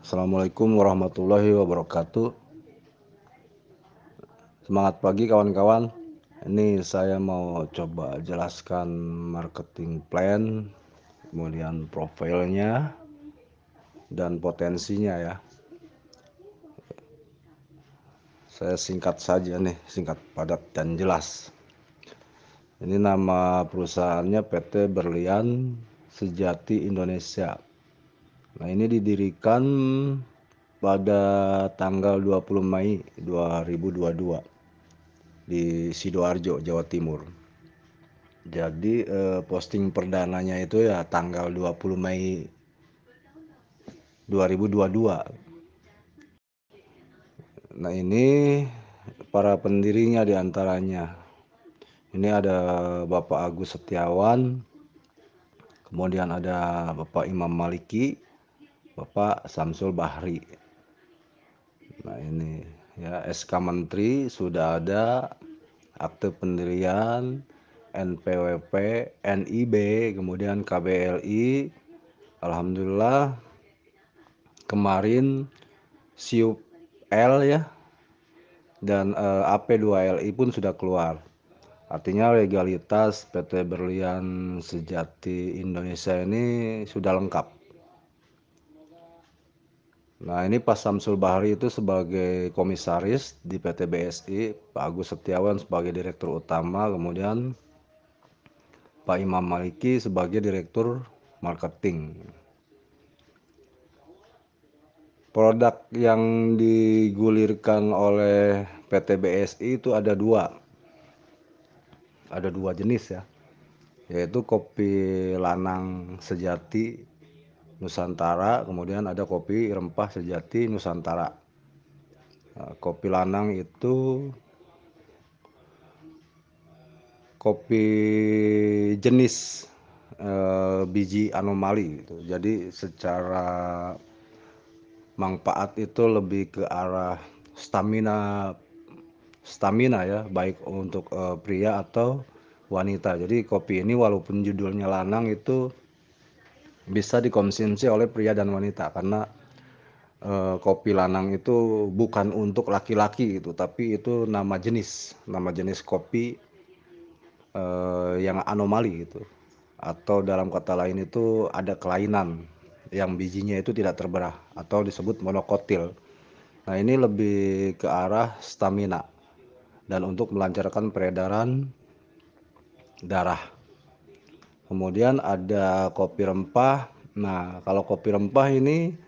Assalamualaikum warahmatullahi wabarakatuh. Semangat pagi kawan-kawan. Ini saya mau coba jelaskan marketing plan, kemudian profilnya dan potensinya ya. Saya singkat saja nih, singkat, padat dan jelas. Ini nama perusahaannya PT Berlian Sejati Indonesia. Nah, ini didirikan pada tanggal 20 Mei 2022 di Sidoarjo, Jawa Timur. Jadi posting perdananya itu ya tanggal 20 Mei 2022. Nah, ini para pendirinya diantaranya. Ini ada Bapak Agus Setiawan, kemudian ada Bapak Imam Maliki, Bapak Samsul Bahri. Nah, ini ya SK Menteri sudah ada, akte pendirian, NPWP, NIB, kemudian KBLI. Alhamdulillah kemarin SIUP L ya dan AP2LI pun sudah keluar. Artinya legalitas PT Berlian Sejati Indonesia ini sudah lengkap. Nah, ini Pak Samsul Bahri itu sebagai komisaris di PT BSI, Pak Agus Setiawan sebagai direktur utama, kemudian Pak Imam Maliki sebagai direktur marketing. Produk yang digulirkan oleh PT BSI itu ada dua jenis ya, yaitu kopi lanang sejati Nusantara, kemudian ada kopi rempah sejati Nusantara. Nah, kopi lanang itu kopi jenis biji anomali gitu. Jadi secara manfaat itu lebih ke arah stamina ya, baik untuk pria atau wanita. Jadi kopi ini walaupun judulnya lanang itu bisa dikonsumsi oleh pria dan wanita, karena kopi lanang itu bukan untuk laki-laki gitu, tapi itu nama jenis kopi yang anomali gitu, atau dalam kata lain itu ada kelainan yang bijinya itu tidak terbelah atau disebut monokotil. Nah, ini lebih ke arah stamina dan untuk melancarkan peredaran darah. Kemudian ada kopi rempah. Nah, kalau kopi rempah ini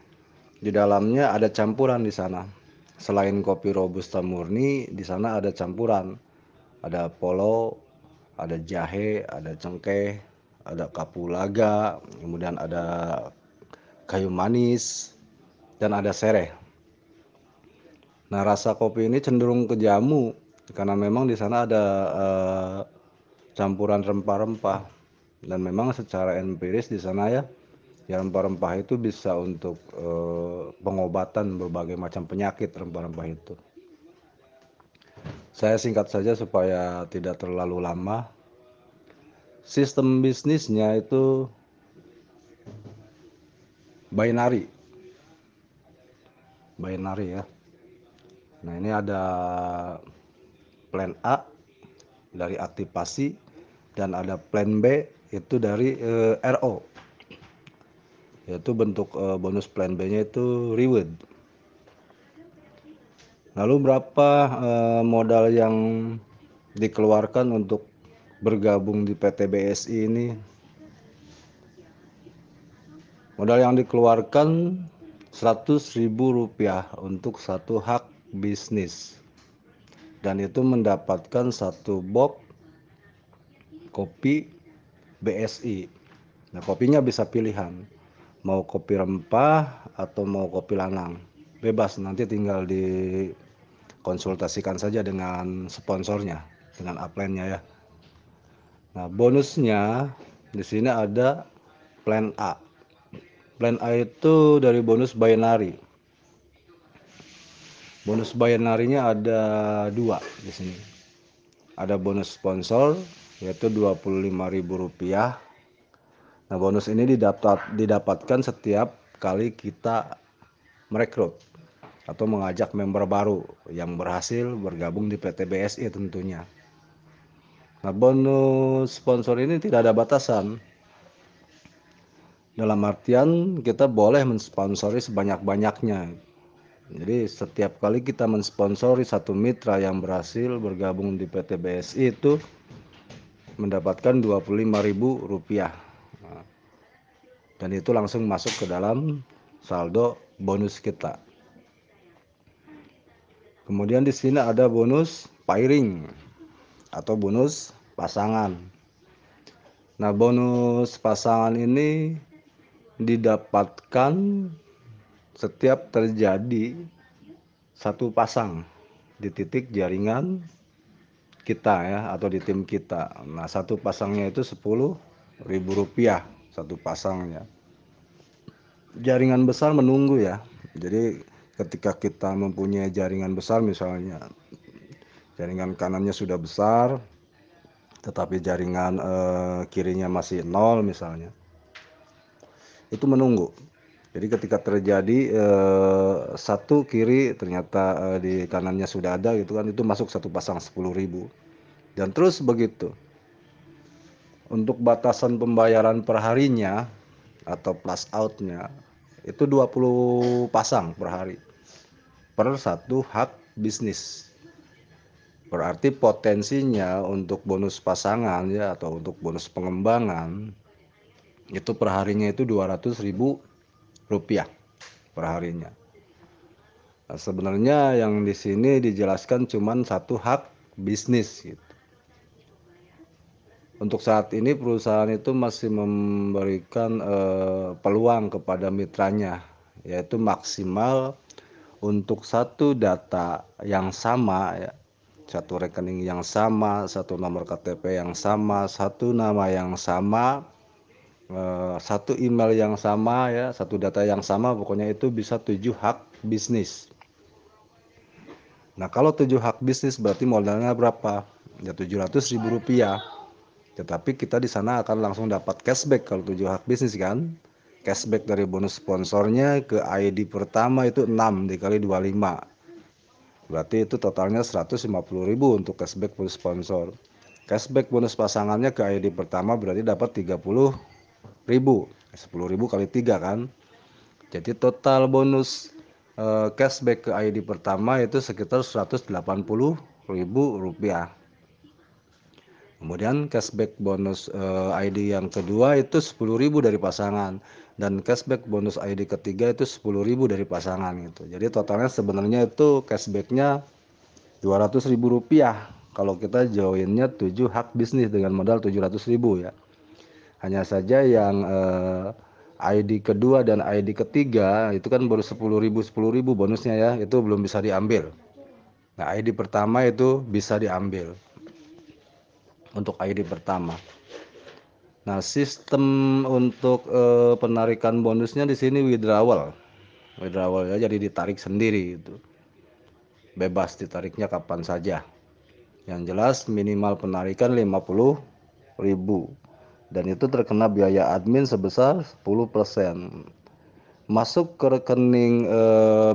di dalamnya ada campuran di sana. Selain kopi robusta murni, di sana ada campuran. Ada polo, ada jahe, ada cengkeh, ada kapulaga, kemudian ada kayu manis, dan ada sereh. Nah, rasa kopi ini cenderung ke jamu karena memang di sana ada campuran rempah-rempah, dan memang secara empiris di sana ya rempah-rempah itu bisa untuk pengobatan berbagai macam penyakit rempah-rempah itu. Saya singkat saja supaya tidak terlalu lama. Sistem bisnisnya itu binary ya. Nah, ini ada plan A dari aktivasi dan ada plan B itu dari RO, yaitu bentuk bonus plan B-nya itu reward. Lalu berapa modal yang dikeluarkan untuk bergabung di PT BSI ini? Modal yang dikeluarkan Rp100.000 untuk satu hak bisnis, dan itu mendapatkan satu box kopi BSI. Nah, kopinya bisa pilihan, mau kopi rempah atau mau kopi lanang, bebas, nanti tinggal dikonsultasikan saja dengan sponsornya, dengan upline-nya ya. Nah, bonusnya di sini ada plan A. Plan A itu dari bonus binary. Bonus binary-nya ada dua di sini. Ada bonus sponsor yaitu Rp25.000. Nah, bonus ini didapatkan setiap kali kita merekrut atau mengajak member baru yang berhasil bergabung di PT BSI tentunya. Nah, bonus sponsor ini tidak ada batasan. Dalam artian kita boleh mensponsori sebanyak-banyaknya. Jadi setiap kali kita mensponsori satu mitra yang berhasil bergabung di PT BSI itu mendapatkan Rp25.000. Dan itu langsung masuk ke dalam saldo bonus kita. Kemudian di sini ada bonus pairing atau bonus pasangan. Nah, bonus pasangan ini didapatkan setiap terjadi satu pasang di titik jaringan kita ya, atau di tim kita. Nah, satu pasangnya itu Rp10.000 satu pasangnya. Jaringan besar menunggu ya. Jadi ketika kita mempunyai jaringan besar, misalnya jaringan kanannya sudah besar tetapi jaringan kirinya masih nol misalnya, itu menunggu. Jadi ketika terjadi satu kiri ternyata di kanannya sudah ada gitu kan, itu masuk satu pasang 10.000 dan terus begitu. Untuk batasan pembayaran per harinya atau plus outnya itu 20 pasang per hari per satu hak bisnis. Berarti potensinya untuk bonus pasangan ya, atau untuk bonus pengembangan itu per harinya itu Rp200.000 per harinya. Nah, sebenarnya yang di sini dijelaskan cuman satu hak bisnis gitu. Untuk saat ini perusahaan itu masih memberikan peluang kepada mitranya, yaitu maksimal untuk satu data yang sama ya, satu rekening yang sama, satu nomor KTP yang sama, satu nama yang sama, satu email yang sama ya, satu data yang sama, pokoknya itu bisa 7 hak bisnis. Nah, kalau 7 hak bisnis berarti modalnya berapa? Ya Rp700.000. Tetapi kita di sana akan langsung dapat cashback kalau 7 hak bisnis kan. Cashback dari bonus sponsornya ke ID pertama itu 6 dikali 25. Berarti itu totalnya Rp150.000 untuk cashback bonus sponsor. Cashback bonus pasangannya ke ID pertama berarti dapat Rp30.000. 10.000 kali 3 kan. Jadi total bonus cashback ke ID pertama itu sekitar Rp180.000. Kemudian cashback bonus ID yang kedua itu 10.000 dari pasangan, dan cashback bonus ID ketiga itu 10.000 dari pasangan gitu. Jadi totalnya sebenarnya itu cashbacknya Rp200.000 kalau kita joinnya 7 hak bisnis dengan modal 700.000 ya. Hanya saja yang ID kedua dan ID ketiga itu kan baru 10.000 bonusnya ya, itu belum bisa diambil. Nah, ID pertama itu bisa diambil untuk ID pertama. Nah, sistem untuk penarikan bonusnya di sini withdrawal ya, jadi ditarik sendiri itu. Bebas ditariknya kapan saja. Yang jelas minimal penarikan Rp50.000 dan itu terkena biaya admin sebesar 10%. Masuk ke rekening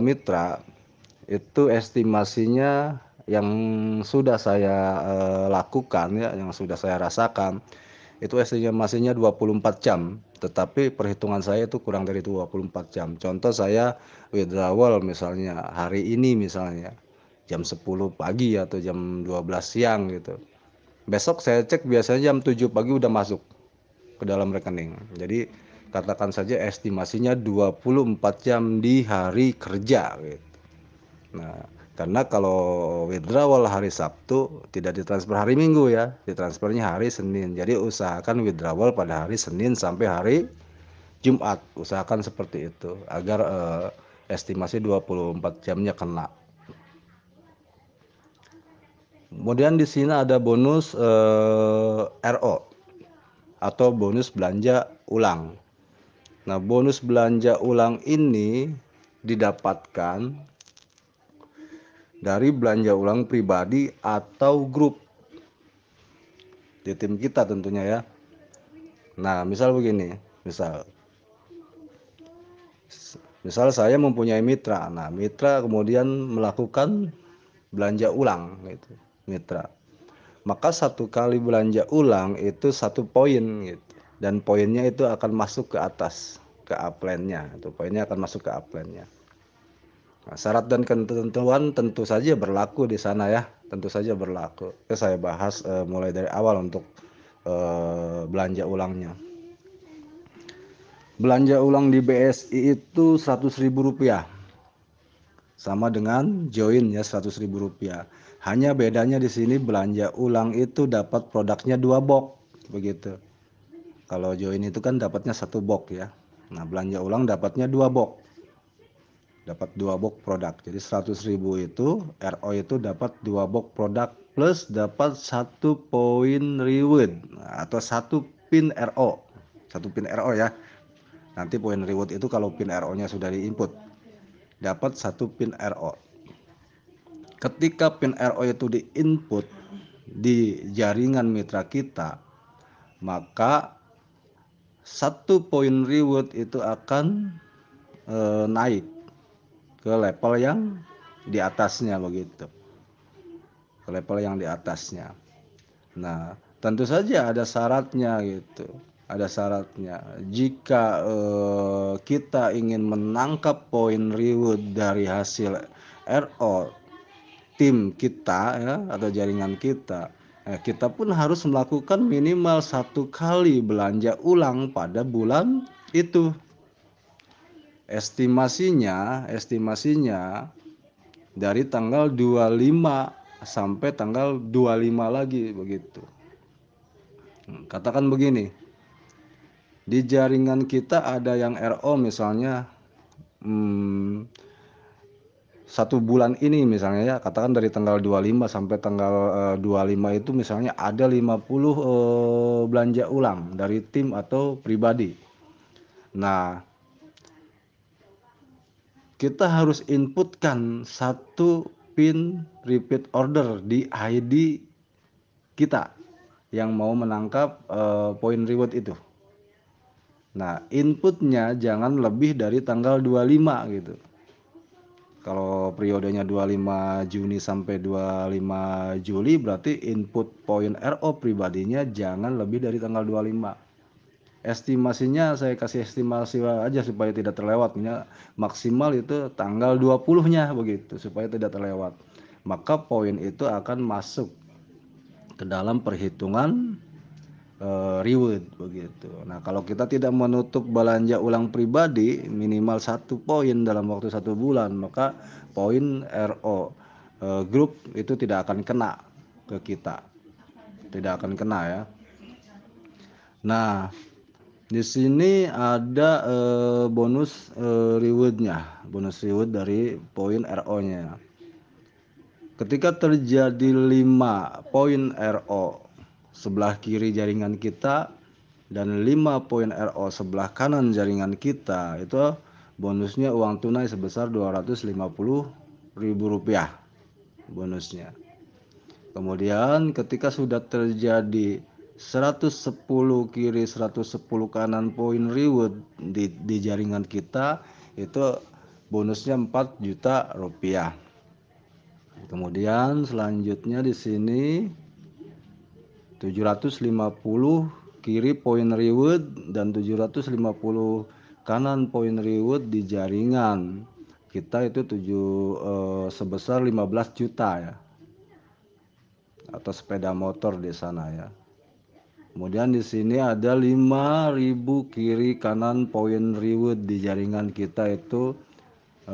mitra itu estimasinya yang sudah saya lakukan ya, yang sudah saya rasakan itu estimasinya 24 jam, tetapi perhitungan saya itu kurang dari 24 jam. Contoh saya withdrawal misalnya hari ini misalnya jam 10 pagi atau jam 12 siang gitu. Besok saya cek biasanya jam 7 pagi udah masuk ke dalam rekening. Jadi katakan saja estimasinya 24 jam di hari kerja gitu. Nah, karena kalau withdrawal hari Sabtu tidak ditransfer hari Minggu ya, ditransfernya hari Senin. Jadi usahakan withdrawal pada hari Senin sampai hari Jumat. Usahakan seperti itu agar estimasi 24 jamnya kena. Kemudian di sini ada bonus RO atau bonus belanja ulang. Nah, bonus belanja ulang ini didapatkan dari belanja ulang pribadi atau grup di tim kita tentunya ya. Nah, misal begini, misal Misal saya mempunyai mitra, nah mitra kemudian melakukan belanja ulang gitu, mitra. Maka satu kali belanja ulang itu 1 poin gitu, dan poinnya itu akan masuk ke atas, ke upline-nya, itu poinnya akan masuk ke upline-nya. Nah, syarat dan ketentuan tentu saja berlaku di sana ya, tentu saja berlaku. Itu saya bahas mulai dari awal untuk belanja ulangnya. Belanja ulang di BSI itu Rp100.000, sama dengan join ya Rp100.000. Hanya bedanya di sini belanja ulang itu dapat produknya 2 box begitu. Kalau join itu kan dapatnya 1 box ya. Nah, belanja ulang dapatnya 2 box. Dapat 2 box produk. Jadi 100.000 itu RO itu dapat 2 box produk plus dapat 1 poin reward atau 1 pin RO. 1 pin RO ya. Nanti poin reward itu kalau pin RO-nya sudah diinput. Dapat 1 pin RO. Ketika pin RO itu diinput di jaringan mitra kita, maka 1 poin reward itu akan naik ke level yang di atasnya begitu. Ke level yang di atasnya. Nah, tentu saja ada syaratnya gitu. Ada syaratnya. Jika kita ingin menangkap poin reward dari hasil RO tim kita ya atau jaringan kita, kita pun harus melakukan minimal 1 kali belanja ulang pada bulan itu. Estimasinya dari tanggal 25 sampai tanggal 25 lagi begitu. Katakan begini, di jaringan kita ada yang RO misalnya 1 bulan ini misalnya ya, katakan dari tanggal 25 sampai tanggal 25 itu misalnya ada 50 belanja ulang dari tim atau pribadi. Nah, kita harus inputkan 1 pin repeat order di ID kita yang mau menangkap poin reward itu. Nah, inputnya jangan lebih dari tanggal 25 gitu. Kalau periodenya 25 Juni sampai 25 Juli berarti input poin RO pribadinya jangan lebih dari tanggal 25. Estimasinya saya kasih estimasi aja supaya tidak terlewat. Maksimal itu tanggal 20-nya begitu supaya tidak terlewat. Maka poin itu akan masuk ke dalam perhitungan reward begitu. Nah, kalau kita tidak menutup belanja ulang pribadi minimal 1 poin dalam waktu 1 bulan, maka poin RO grup itu tidak akan kena ke kita, tidak akan kena ya. Nah, di sini ada bonus rewardnya, bonus reward dari poin RO-nya. Ketika terjadi 5 poin RO sebelah kiri jaringan kita dan 5 poin RO sebelah kanan jaringan kita, itu bonusnya uang tunai sebesar Rp250.000 bonusnya. Kemudian ketika sudah terjadi 110 kiri 110 kanan poin reward di jaringan kita, itu bonusnya Rp4.000.000. Kemudian selanjutnya di sini 750 kiri poin reward dan 750 kanan poin reward di jaringan kita itu sebesar 15 juta ya, atau sepeda motor di sana ya. Kemudian di sini ada 5.000 kiri kanan poin reward di jaringan kita itu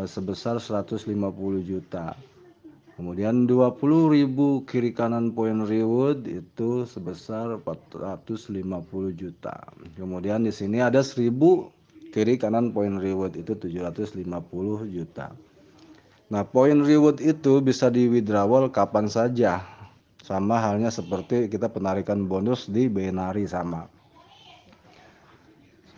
sebesar 150 juta. Kemudian 20.000 kiri kanan poin reward itu sebesar 450 juta. Kemudian di sini ada 1.000 kiri kanan poin reward itu 750 juta. Nah, poin reward itu bisa di withdrawal kapan saja. Sama halnya seperti kita penarikan bonus di binary sama.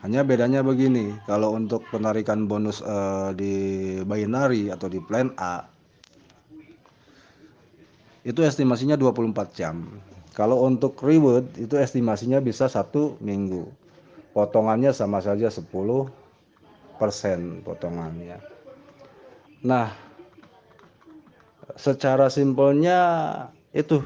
Hanya bedanya begini, kalau untuk penarikan bonus di binary atau di plan A itu estimasinya 24 jam. Kalau untuk reward itu estimasinya bisa 1 minggu. Potongannya sama saja 10%. 5% potongannya. Nah, secara simpelnya itu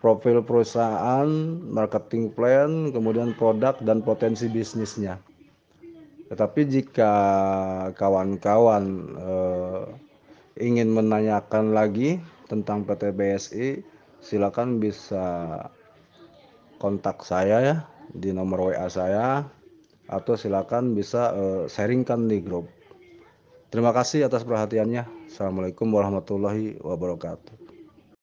profil perusahaan, marketing plan, kemudian produk dan potensi bisnisnya. Tetapi jika kawan-kawan ingin menanyakan lagi tentang PT BSI, silakan bisa kontak saya ya di nomor WA saya, atau silakan bisa sharingkan di grup. Terima kasih atas perhatiannya. Assalamualaikum warahmatullahi wabarakatuh.